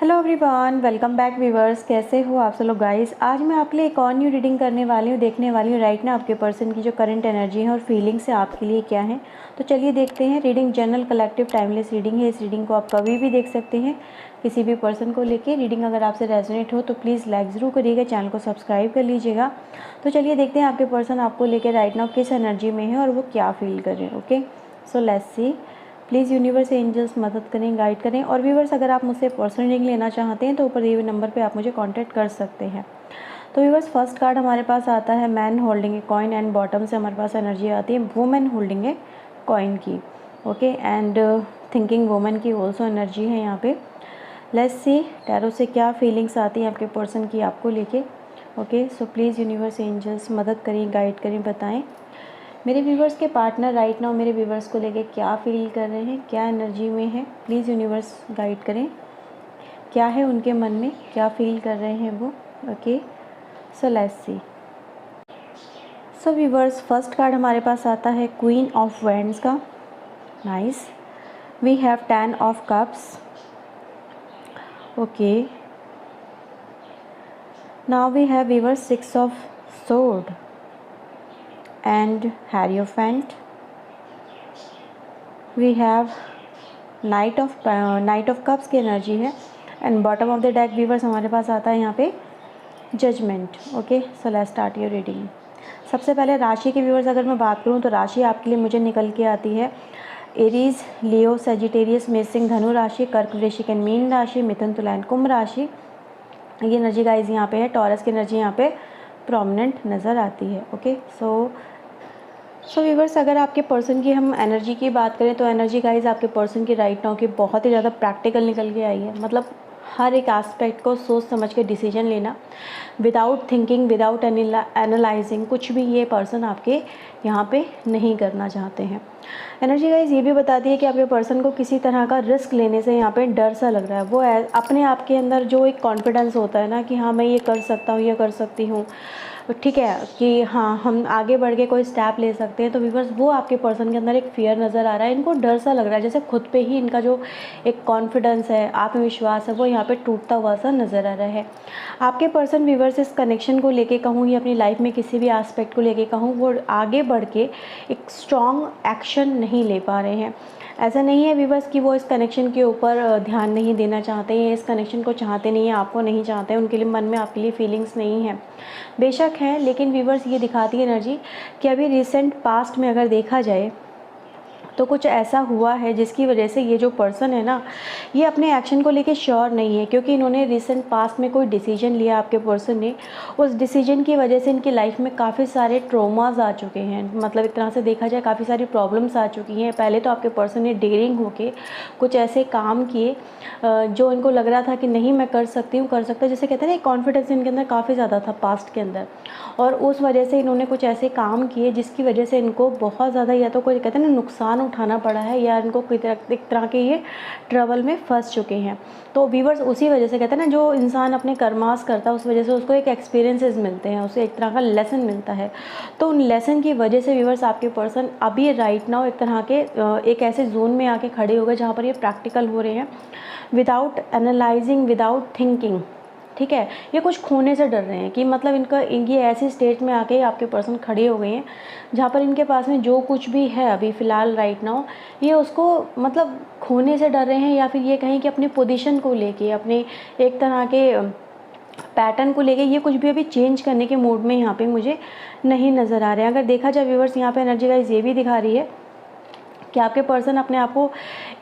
Hello everyone, welcome back viewers. कैसे हो आप सब लोग गाइस। आज मैं आपके लिए एक और न्यू रीडिंग करने वाली हूँ, देखने वाली हूँ राइट ना आपके पर्सन की जो करंट एनर्जी है और फीलिंग्स है आपके लिए क्या है। तो चलिए देखते हैं। Reading general collective timeless reading है। इस रीडिंग को आप कभी भी देख सकते हैं किसी भी पर्सन को लेके। रीडिंग अगर आपसे रेजोनेट हो तो प्लीज़ लाइक ज़रूर करिएगा, चैनल को सब्सक्राइब कर लीजिएगा। तो चलिए देखते हैं आपके पर्सन आपको लेकर राइट नाउ किस एनर्जी में है और वो क्या फील कर रहे हैं। Okay, so let's see. Please universe angels मदद करें, गाइड करें। और व्यूवर्स, अगर आप मुझसे पर्सनल रीडिंग लेना चाहते हैं तो ऊपर दिए हुए नंबर पे आप मुझे कांटेक्ट कर सकते हैं। तो व्यूवर्स, फर्स्ट कार्ड हमारे पास आता है man holding a coin and bottom से हमारे पास एनर्जी आती है वुमेन होल्डिंग ए कॉइन की। ओके, एंड थिंकिंग वुमेन की ऑल्सो एनर्जी है यहाँ पे। लेट्स सी टैरो से क्या फीलिंग्स आती हैं आपके पर्सन की आपको लेके। Okay, so please universe angels मदद करें, गाइड करें, बताएं मेरे व्यूवर्स के पार्टनर राइट नाउ मेरे व्यूवर्स को लेके क्या फील कर रहे हैं, क्या एनर्जी में है। प्लीज़ यूनिवर्स गाइड करें, क्या है उनके मन में, क्या फील कर रहे हैं वो। Okay, so let's see. So viewers, first card हमारे पास आता है क्वीन ऑफ वैंड्स का। Nice. We have 10 of cups. Okay, now we have viewers 6 of sword and Hierophant. We have knight of cups की एनर्जी है and bottom of the deck viewers हमारे पास आता है यहाँ पे judgment. Okay, so let's start your reading. सबसे पहले राशि के व्यूवर्स अगर मैं बात करूँ तो राशि आपके लिए मुझे निकल के आती है एरीज, लियो, सेजिटेरियस, मेष, धनु राशि, कर्क, वृश्चिक एंड मीन राशि, मिथुन, तुला एंड कुंभ राशि। ये एनर्जी गाइज यहाँ पे है। टॉरस की एनर्जी यहाँ पे प्रोमिनेंट नज़र आती है। ओके, सो व्यूवर्स, अगर आपके पर्सन की हम एनर्जी की बात करें तो एनर्जी गाइज आपके पर्सन की राइट नाउ की बहुत ही ज़्यादा प्रैक्टिकल निकल के आई है। मतलब हर एक एस्पेक्ट को सोच समझ के डिसीजन लेना, विदाउट थिंकिंग, विदाउट एनालाइजिंग, कुछ भी ये पर्सन आपके यहाँ पे नहीं करना चाहते हैं। एनर्जी गाइज ये भी बताती है कि आपके पर्सन को किसी तरह का रिस्क लेने से यहाँ पे डर सा लग रहा है। वो अपने आप के अंदर जो एक कॉन्फिडेंस होता है ना कि हाँ मैं ये कर सकता हूँ, ये कर सकती हूँ, ठीक है, कि हाँ हम आगे बढ़ के कोई स्टेप ले सकते हैं। तो व्यूवर्स, वो आपके पर्सन के अंदर एक फियर नज़र आ रहा है। इनको डर सा लग रहा है, जैसे खुद पे ही इनका जो एक कॉन्फिडेंस है, आत्मविश्वास है, वो यहाँ पे टूटता हुआ सा नज़र आ रहा है। आपके पर्सन व्यूवर्स इस कनेक्शन को लेके कहूँ या अपनी लाइफ में किसी भी एस्पेक्ट को लेके कहूँ, वो आगे बढ़ के एक स्ट्रॉन्ग एक्शन नहीं ले पा रहे हैं। ऐसा नहीं है व्यूवर्स कि वो इस कनेक्शन के ऊपर ध्यान नहीं देना चाहते हैं, इस कनेक्शन को चाहते नहीं हैं, आपको नहीं चाहते हैं, उनके लिए मन में आपके लिए फीलिंग्स नहीं है, बेशक है। लेकिन व्यूवर्स ये दिखाती है एनर्जी कि अभी रिसेंट पास्ट में अगर देखा जाए तो कुछ ऐसा हुआ है जिसकी वजह से ये जो पर्सन है ना, ये अपने एक्शन को लेके श्योर नहीं है, क्योंकि इन्होंने रिसेंट पास्ट में कोई डिसीजन लिया आपके पर्सन ने, उस डिसीजन की वजह से इनकी लाइफ में काफ़ी सारे ट्रॉमाज आ चुके हैं। मतलब एक तरह से देखा जाए काफ़ी सारी प्रॉब्लम्स आ चुकी हैं। पहले तो आपके पर्सन ने डेयरिंग होके कुछ ऐसे काम किए जो इनको लग रहा था कि नहीं मैं कर सकती हूँ, कर सकता, जैसे कहते हैं ना, कॉन्फिडेंस इनके अंदर काफ़ी ज़्यादा था पास्ट के अंदर, और उस वजह से इन्होंने कुछ ऐसे काम किए जिसकी वजह से इनको बहुत ज़्यादा, या तो कोई कहते हैं ना, नुकसान उठाना पड़ा है, या इनको एक तरह के ये ट्रबल में फंस चुके हैं। तो व्यूवर्स, उसी वजह से कहते हैं ना, जो इंसान अपने कर्मास करता है उस वजह से उसको एक एक्सपीरियंसेस मिलते हैं, उसे एक तरह का लेसन मिलता है। तो उन लेसन की वजह से व्यूवर्स आपके पर्सन अभी राइट नाउ एक तरह के एक ऐसे जोन में आके खड़े हो गए जहाँ पर ये प्रैक्टिकल हो रहे हैं, विदाउट एनालाइजिंग, विदाउट थिंकिंग। ठीक है, ये कुछ खोने से डर रहे हैं कि मतलब ये ऐसी स्टेज में आके आपके पर्सन खड़े हो गए हैं जहाँ पर इनके पास में जो कुछ भी है अभी फ़िलहाल राइट नाउ, ये उसको मतलब खोने से डर रहे हैं, या फिर ये कहें कि अपनी पोजीशन को लेके, अपने एक तरह के पैटर्न को लेके ये कुछ भी अभी चेंज करने के मूड में यहाँ पे मुझे नहीं नज़र आ रहे हैं। अगर देखा जाए व्यूवर्स, यहाँ पे एनर्जी गाइस ये भी दिखा रही है कि आपके पर्सन अपने आप को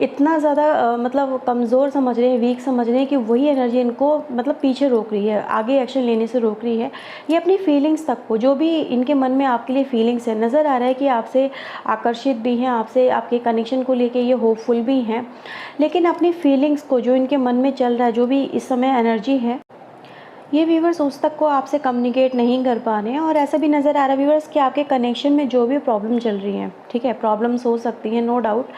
इतना ज़्यादा मतलब कमज़ोर समझ रहे हैं, वीक समझ रहे हैं, कि वही एनर्जी इनको मतलब पीछे रोक रही है, आगे एक्शन लेने से रोक रही है। ये अपनी फीलिंग्स तक को, जो भी इनके मन में आपके लिए फीलिंग्स है, नज़र आ रहा है कि आपसे आकर्षित भी हैं, आपसे आपके कनेक्शन को लेके ये होपफुल भी हैं, लेकिन अपनी फीलिंग्स को, जो इनके मन में चल रहा है, जो भी इस समय एनर्जी है, ये व्यूवर्स उस तक को आपसे कम्युनिकेट नहीं कर पा रहे हैं। और ऐसा भी नज़र आ रहा है व्यूवर्स कि आपके कनेक्शन में जो भी प्रॉब्लम चल रही है, ठीक है, प्रॉब्लम्स हो सकती हैं नो डाउट,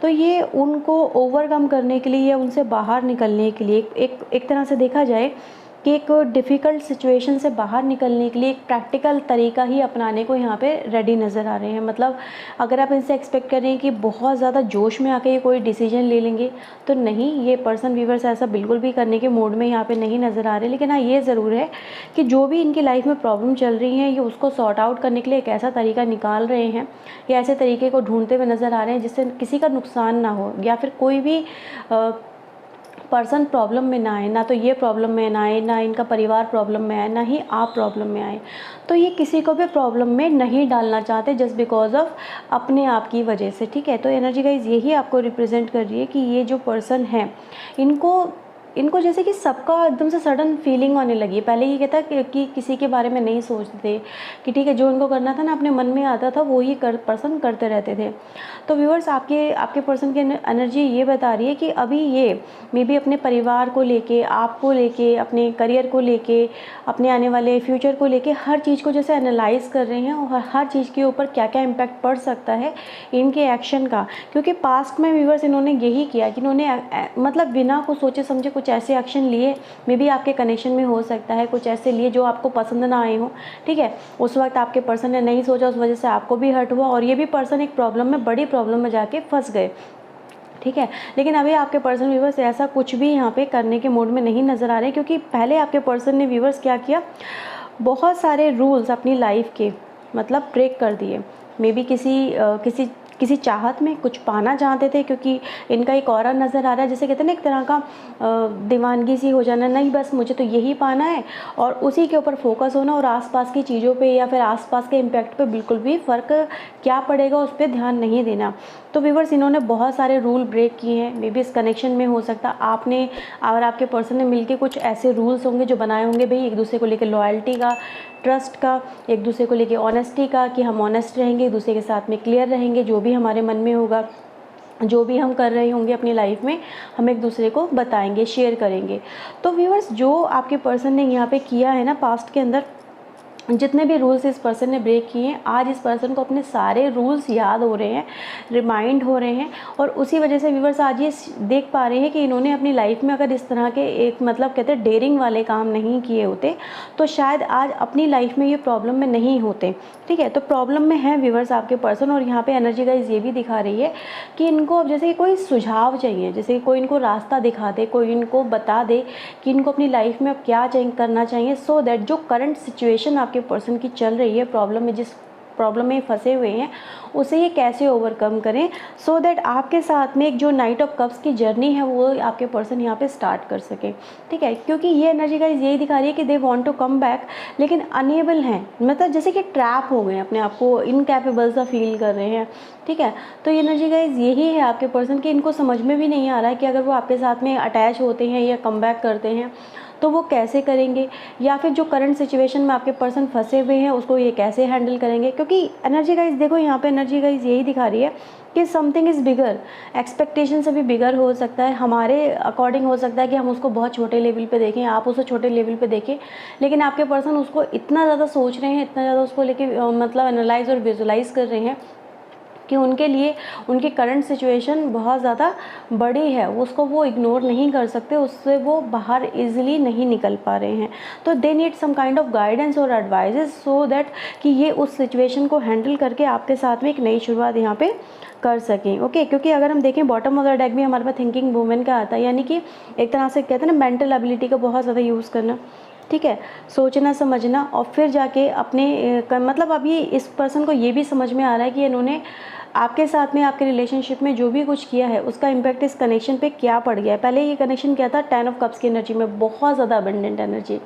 तो ये उनको ओवरकम करने के लिए या उनसे बाहर निकलने के लिए एक तरह से देखा जाए कि एक डिफ़िकल्ट सिचुएशन से बाहर निकलने के लिए एक प्रैक्टिकल तरीका ही अपनाने को यहाँ पे रेडी नज़र आ रहे हैं। मतलब अगर आप इनसे एक्सपेक्ट करें कि बहुत ज़्यादा जोश में आके ये कोई डिसीजन ले लेंगे तो नहीं, ये पर्सन व्यूअर्स ऐसा बिल्कुल भी करने के मूड में यहाँ पे नहीं नज़र आ रहे। लेकिन हाँ, ये ज़रूर है कि जो भी इनकी लाइफ में प्रॉब्लम चल रही है, ये उसको सॉर्ट आउट करने के लिए एक ऐसा तरीका निकाल रहे हैं या ऐसे तरीके को ढूंढते हुए नज़र आ रहे हैं जिससे किसी का नुकसान ना हो या फिर कोई भी पर्सन प्रॉब्लम में ना आए। ना तो ये प्रॉब्लम में ना आए, ना इनका परिवार प्रॉब्लम में आए, ना ही आप प्रॉब्लम में आए। तो ये किसी को भी प्रॉब्लम में नहीं डालना चाहते जस्ट बिकॉज ऑफ अपने आप की वजह से। ठीक है, तो एनर्जी गाइज यही आपको रिप्रेजेंट कर रही है कि ये जो पर्सन है, इनको जैसे कि सबका एकदम से सडन फीलिंग आने लगी। पहले ये कहता कि किसी के बारे में नहीं सोचते कि ठीक है, जो इनको करना था ना अपने मन में आता था वो ही पर्सन करते रहते थे। तो व्यूअर्स, आपके पर्सन की एनर्जी ये बता रही है कि अभी ये मे बी अपने परिवार को लेके, आपको लेके, अपने करियर को लेके, अपने आने वाले फ्यूचर को लेके हर चीज़ को जैसे एनालाइज कर रहे हैं और हर चीज़ के ऊपर क्या क्या इम्पैक्ट पड़ सकता है इनके एक्शन का। क्योंकि पास्ट में व्यूअर्स इन्होंने यही किया कि इन्होंने मतलब बिना कुछ सोचे समझे कुछ ऐसे एक्शन लिए, मे बी आपके कनेक्शन में हो सकता है कुछ ऐसे लिए जो आपको पसंद ना आए हों। ठीक है, उस वक्त आपके पर्सन ने नहीं सोचा, उस वजह से आपको भी हर्ट हुआ और ये भी पर्सन एक प्रॉब्लम में, बड़ी प्रॉब्लम में जाके फंस गए। ठीक है, लेकिन अभी आपके पर्सन व्यूवर्स ऐसा कुछ भी यहाँ पे करने के मूड में नहीं नज़र आ रहे, क्योंकि पहले आपके पर्सन ने व्यूवर्स क्या किया, बहुत सारे रूल्स अपनी लाइफ के मतलब ब्रेक कर दिए। मे बी किसी चाहत में कुछ पाना चाहते थे, क्योंकि इनका एक ऑरा नज़र आ रहा है, जैसे कहते हैं ना एक तरह का दीवानगी सी हो जाना, नहीं बस मुझे तो यही पाना है और उसी के ऊपर फोकस होना और आसपास की चीज़ों पे या फिर आसपास के इम्पैक्ट पे बिल्कुल भी फ़र्क क्या पड़ेगा उस पर ध्यान नहीं देना। तो व्यूअर्स, इन्होंने बहुत सारे रूल ब्रेक किए हैं। मे बी इस कनेक्शन में हो सकता है आपने और आपके पर्सन ने मिलके कुछ ऐसे रूल्स होंगे जो बनाए होंगे, भाई एक दूसरे को लेकर लॉयल्टी का, ट्रस्ट का, एक दूसरे को लेके ऑनेस्टी का, कि हम ऑनेस्ट रहेंगे, एक दूसरे के साथ में क्लियर रहेंगे, जो भी हमारे मन में होगा, जो भी हम कर रहे होंगे अपनी लाइफ में, हम एक दूसरे को बताएंगे, शेयर करेंगे। तो व्यूअर्स, जो आपके पर्सन ने यहाँ पे किया है ना पास्ट के अंदर, जितने भी रूल्स इस पर्सन ने ब्रेक किए हैं, आज इस पर्सन को अपने सारे रूल्स याद हो रहे हैं, रिमाइंड हो रहे हैं और उसी वजह से व्यूअर्स आज ये देख पा रहे हैं कि इन्होंने अपनी लाइफ में अगर इस तरह के एक मतलब कहते हैं डेयरिंग वाले काम नहीं किए होते तो शायद आज अपनी लाइफ में ये प्रॉब्लम में नहीं होते। ठीक है, तो प्रॉब्लम में है व्यूअर्स आपके पर्सन और यहाँ पे एनर्जी गाइज ये भी दिखा रही है कि इनको अब जैसे कोई सुझाव चाहिए, जैसे कोई इनको रास्ता दिखा दे, कोई इनको बता दे कि इनको अपनी लाइफ में अब क्या करना चाहिए, सो दैट जो करंट सिचुएशन आपके पर्सन की चल रही है, प्रॉब्लम में जिस प्रॉब्लम में फंसे हुए हैं उसे ये कैसे ओवरकम करें, सो दैट आपके साथ में एक जो नाइट ऑफ कप्स की जर्नी है वो आपके पर्सन यहाँ पे स्टार्ट कर सके। ठीक है, क्योंकि ये एनर्जी गाइज यही दिखा रही है कि they want to come back लेकिन अनेबल हैं, मतलब जैसे कि ट्रैप हो गए, अपने आप को इनकैपेबल सा फील कर रहे हैं। ठीक है, तो ये एनर्जी गाइज यही है आपके पर्सन की, इनको समझ में भी नहीं आ रहा है कि अगर वो आपके साथ में अटैच होते हैं या कम बैक करते हैं तो वो कैसे करेंगे, या फिर जो करंट सिचुएशन में आपके पर्सन फंसे हुए हैं उसको ये कैसे हैंडल करेंगे। क्योंकि एनर्जी गाइज देखो, यहाँ पे एनर्जी गाइज यही दिखा रही है कि समथिंग इज़ बिगर, एक्सपेक्टेशन से भी बिगर हो सकता है, हमारे अकॉर्डिंग हो सकता है कि हम उसको बहुत छोटे लेवल पे देखें, आप उसे छोटे लेवल पे देखें, लेकिन आपके पर्सन उसको इतना ज़्यादा सोच रहे हैं, इतना ज़्यादा उसको लेके मतलब एनालाइज और विजुलाइज कर रहे हैं कि उनके लिए उनकी करंट सिचुएशन बहुत ज़्यादा बड़ी है, उसको वो इग्नोर नहीं कर सकते, उससे वो बाहर इजीली नहीं निकल पा रहे हैं। तो they need some kind of guidance और एडवाइजेस सो दैट कि ये उस सिचुएशन को हैंडल करके आपके साथ में एक नई शुरुआत यहाँ पे कर सकें। ओके, क्योंकि अगर हम देखें बॉटम ऑफ द डेक भी हमारे पास थिंकिंग वूमेन का आता है, यानी कि एक तरह से कहते हैं ना मेंटल एबिलिटी का बहुत ज़्यादा यूज़ करना। ठीक है, सोचना समझना और फिर जाके अपने मतलब अभी इस पर्सन को ये भी समझ में आ रहा है कि इन्होंने आपके साथ में आपके रिलेशनशिप में जो भी कुछ किया है उसका इम्पैक्ट इस कनेक्शन पे क्या पड़ गया है। पहले ये कनेक्शन क्या था, 10 ऑफ कप्स की एनर्जी में बहुत ज़्यादा अबंडेंट एनर्जी,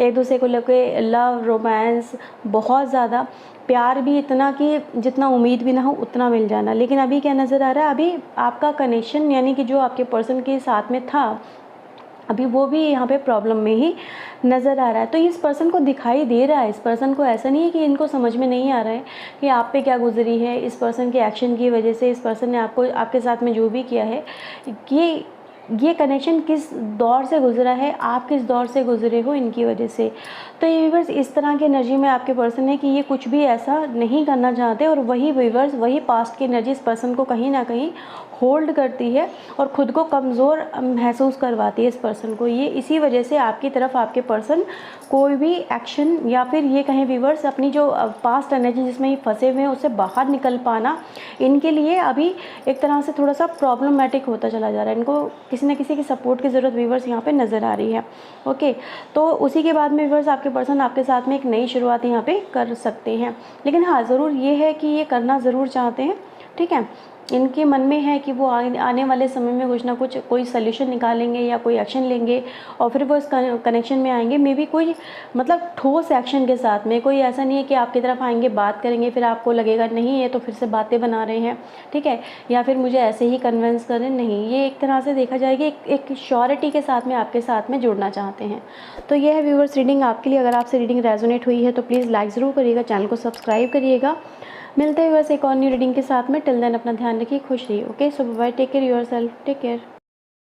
एक दूसरे को लेके लव, रोमांस, बहुत ज़्यादा प्यार भी इतना कि जितना उम्मीद भी ना हो उतना मिल जाना। लेकिन अभी क्या नज़र आ रहा है, अभी आपका कनेक्शन यानी कि जो आपके पर्सन के साथ में था अभी वो भी यहाँ पे प्रॉब्लम में ही नज़र आ रहा है। तो इस पर्सन को दिखाई दे रहा है, इस पर्सन को ऐसा नहीं है कि इनको समझ में नहीं आ रहा है कि आप पे क्या गुजरी है, इस पर्सन के एक्शन की वजह से, इस पर्सन ने आपको आपके साथ में जो भी किया है, ये ये कनेक्शन किस दौर से गुजरा है, आप किस दौर से गुजरे हो इनकी वजह से। तो ये व्यूअर्स इस तरह की एनर्जी में आपके पर्सन है कि ये कुछ भी ऐसा नहीं करना चाहते, और वही व्यूअर्स वही पास्ट की एनर्जी इस पर्सन को कहीं ना कहीं होल्ड करती है और ख़ुद को कमज़ोर महसूस करवाती है इस पर्सन को। ये इसी वजह से आपकी तरफ आपके पर्सन कोई भी एक्शन, या फिर ये कहें व्यूअर्स अपनी जो पास्ट एनर्जी जिसमें ये फंसे हुए हैं उससे बाहर निकल पाना इनके लिए अभी एक तरह से थोड़ा सा प्रॉब्लमेटिक होता चला जा रहा है। इनको किसी न किसी की सपोर्ट की ज़रूरत व्यूअर्स यहाँ पे नज़र आ रही है। ओके, तो उसी के बाद में व्यूअर्स आपके पर्सन आपके साथ में एक नई शुरुआत यहाँ पे कर सकते हैं। लेकिन हाँ, ज़रूर ये है कि ये करना ज़रूर चाहते हैं, ठीक है। इनके मन में है कि वो आने वाले समय में कुछ ना कुछ कोई सल्यूशन निकालेंगे या कोई एक्शन लेंगे, और फिर वो इस कनेक्शन में आएंगे। मे बी कोई मतलब ठोस एक्शन के साथ में, कोई ऐसा नहीं है कि आपकी तरफ आएंगे, बात करेंगे, फिर आपको लगेगा नहीं ये तो फिर से बातें बना रहे हैं, ठीक है, या फिर मुझे ऐसे ही कन्विंस करें। नहीं, ये एक तरह से देखा जाए कि एक श्योरिटी के साथ में आपके साथ में जुड़ना चाहते हैं। तो ये है व्यूअर्स रीडिंग आपके लिए। अगर आपसे रीडिंग रेजोनेट हुई है तो प्लीज़ लाइक ज़रूर करिएगा, चैनल को सब्सक्राइब करिएगा। मिलते हैं बस एक और न्यू रीडिंग के साथ में। टिल देन अपना ध्यान रखिए, खुश रहिए। Okay, so bye, take care yourself, take care.